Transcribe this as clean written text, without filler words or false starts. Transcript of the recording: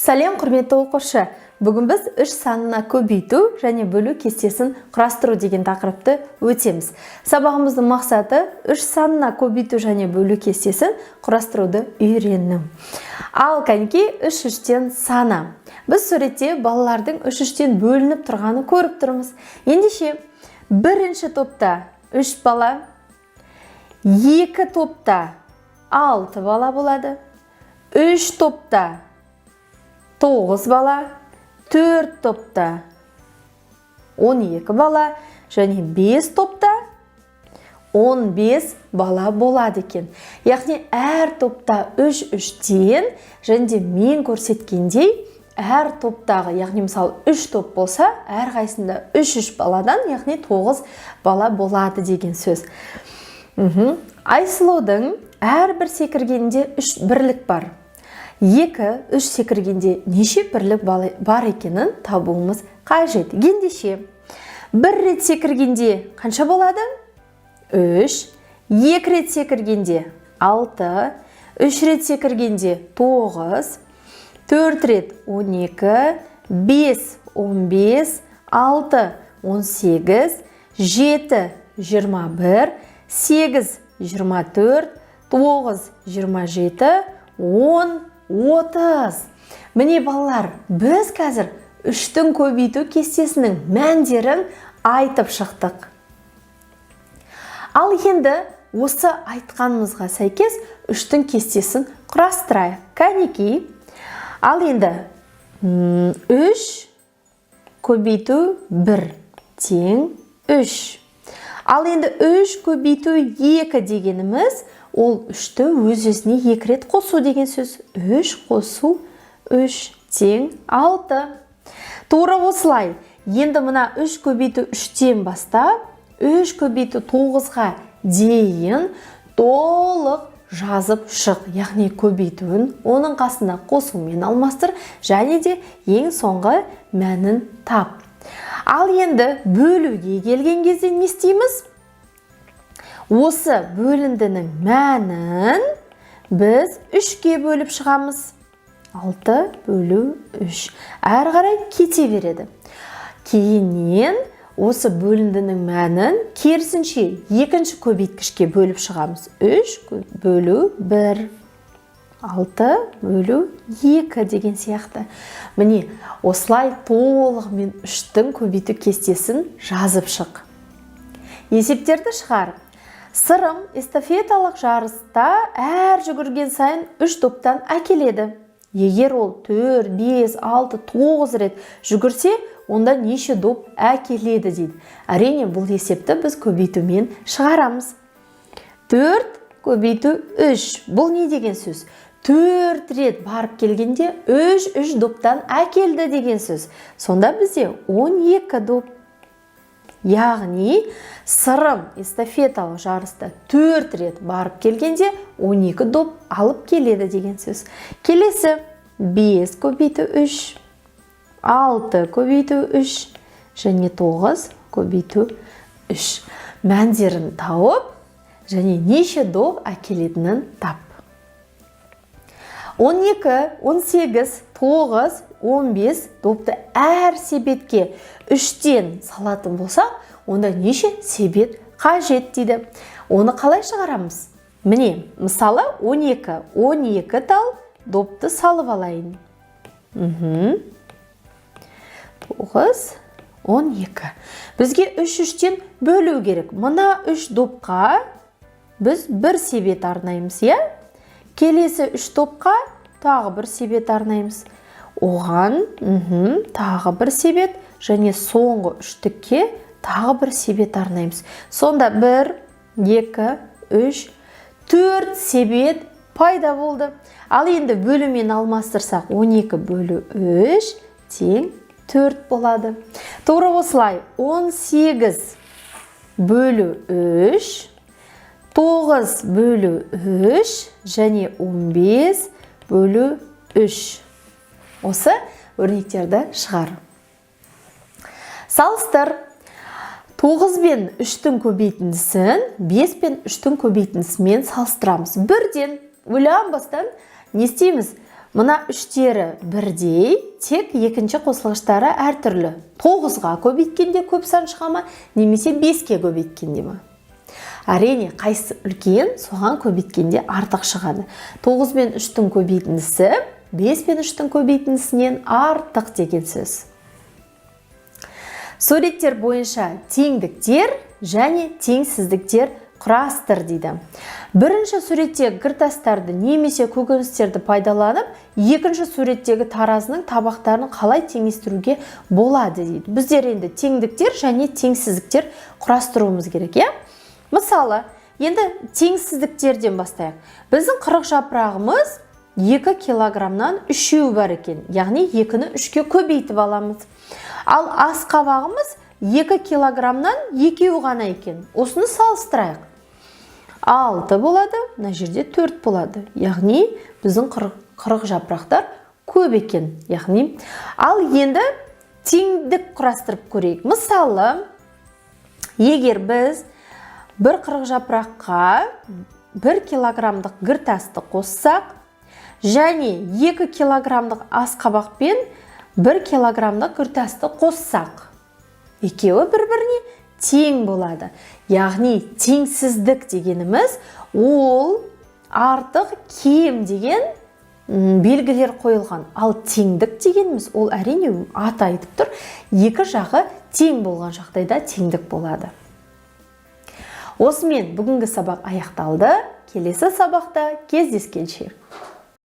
Сәлем құрметті оқушы. Бүгін біз үш санына көбейту және бөлу кестесін құрастыру деген тақырыпты өтеміз. Сабағымыздың мақсаты үш санына көбейту және бөлу кестесін құрастыруды үйрену. Ал кәнекей үш-үштен саны. Біз суретте балалардың үш-үштен бөлініп тұрғаны көріп тұрмыз. Ендеше бірінші топта 3 бала, екі топта 6 бала болады, 3 топта 9 бала, 4 топта 12 бала және 5 топта 15 бала болады екен. Яғни әр топта 3-3-тен және де мен көрсеткендей әр топтағы, яғни мысалы 3 топ болса, әр қайсында 3-3 баладан, яғни 9 бала болады деген сөз. Айсұлудың әрбір секіргенде 3 бірлік бар. 2-3 секіргенде неше бірлік бар екенін табуымыз қажет. Ендеше, бір рет секіргенде қанша болады? 3, 2 рет секіргенде 6, 3 рет секіргенде 9, 4 рет 12, 5, 15, 6, 18, 7, 21, 8, 24, 9, 27, 10, 30. Міне балалар, біз қазір үштің көбейту кестесінің мәндерін айтып шықтық. Ал енді осы айтқанымызға сәйкес үштің кестесін құрастырайық. Кәнекей, ал енді 3 көбейту 1 тең 3. Ал енді 3 көбейту 2 дегеніміз ол 3-ті өз-өзіне 2 рет қосу деген сөз. 3 қосу 3 тең 6. Тура осылай. Енді мына 3 көбейту 3-тен бастап, 3 көбейту 9-ға дейін толық жазып шық. Яғни көбейтуін оның қасына қосумен алмастыр және де ең соңғы мәнін тап. Ал енді бөлуге келген кезде не істейміз? Осы бөліндінің мәнін біз 3-ке бөліп шығамыз. 6 бөлу 3. Әрі қарай кете береді. Кейіннен осы бөліндінің мәнін керісінше екінші көбейткішке бөліп шығамыз. 3 бөлу 1. 6 бөлу 2 деген сияқты. Міне, осылай толығымен 3-тің көбейту кестесін жазып шық. Есептерді шығарып. Сырым эстафеталық жарыста әр жүгірген сайын 3 топтан әкеледі. Егер ол 4, 5, 6, 9 рет жүгірсе, онда неше доп әкеледі дейді. Әрине, бұл есепті біз көбейтумен шығарамыз. 4 көбейту 3. Бұл не деген сөз? 4 рет барып келгенде 3 доптан әкелді деген сөз. Сонда бізде 12 доп. Яғни, сырым эстафеталық жарыста 4 рет барып келгенде 12 доп алып келеді деген сөз. Келесі 5 көбейту 3, 6 көбейту 3 және 9 көбейту 3. Мәндерін тауып және неше доп әкелетінін тап. 12, 18, 9, 15 допты әр себетке 3-тен салатын болса, онда неше себет қажет дейді. Оны қалай шығарамыз? Міне, мысалы 12 тал допты салып алайын. 9, 12. Бізге 3-3-тен бөлу керек. Мына 3 допқа біз 1 себет арнаймыз, иә? Келесі 3 топқа тағы 1 себет арнаймыз. Оған тағы 1 себет және соңғы 3-тікке тағы 1 себет арнаймыз. Сонда 1, 2, 3, 4 себет пайда болды. Ал енді бөлумен алмастырсақ 12 бөлу 3 тең 4 болады. Тура осылай 18 бөлу 3, 9 бөлу 3 және 15 бөлу 3. Осы өрнектерді шығар. Салыстыр. 9 бен 3-тің көбейтіндісін 5 бен 3-тің көбейтіндісімен салыстырамыз. Бірден ойланбастан не істейміз? Мына үштері бірдей, тек екінші қосылғыштары әртүрлі. 9-ға көбейткенде көп сан шыға ма, немесе 5-ке көбейткенде ма? Әрине, қайсы үлкен, соған көбейткенде артық шығады. 9 мен 3-тің көбейтіндісі 5 пен 3-тің көбейтіндісінен артық деген сөз. Суреттер бойынша теңдіктер және теңсіздіктер құрастыр дейді. Бірінші суреттегі кіртастарды немесе көкөністерді пайдаланып, екінші суреттегі таразының табақтарын қалай теңестіруге болады дейді. Біздер енді теңдіктер және теңсіздіктер құрастыруымыз керек, иә? Мысалы, енді теңсіздіктерден бастайық. Біздің 40 жапырағымыз 2 килограммнан 3 бар екен, яғни 2-ні 3-ке көбейтіп аламыз. Ал ас қабағымыз 2 килограммнан 2 ғана екен. Осыны салыстырайық. 6 болады, мына жерде 4 болады. Яғни біздің 40 жапырақтар көп екен. Яғни, ал енді теңдік құрастырып көрейік. Мысалы, егер біз бір 40 жапыраққа 1 килограммдық гіртасты қоссақ, және 2 килограммдық ас қабақпен 1 килограммдық гіртасты қоссақ, екеуі бір-біріне тең болады. Яғни теңсіздік дегеніміз ол артық кем деген белгілер қойылған. Ал теңдік дегеніміз ол әрине аты айтып тұр. Екі жағы тең болған жағдайда теңдік болады. Осымен бүгінгі сабақ аяқталды. Келесі сабақта кездескенше.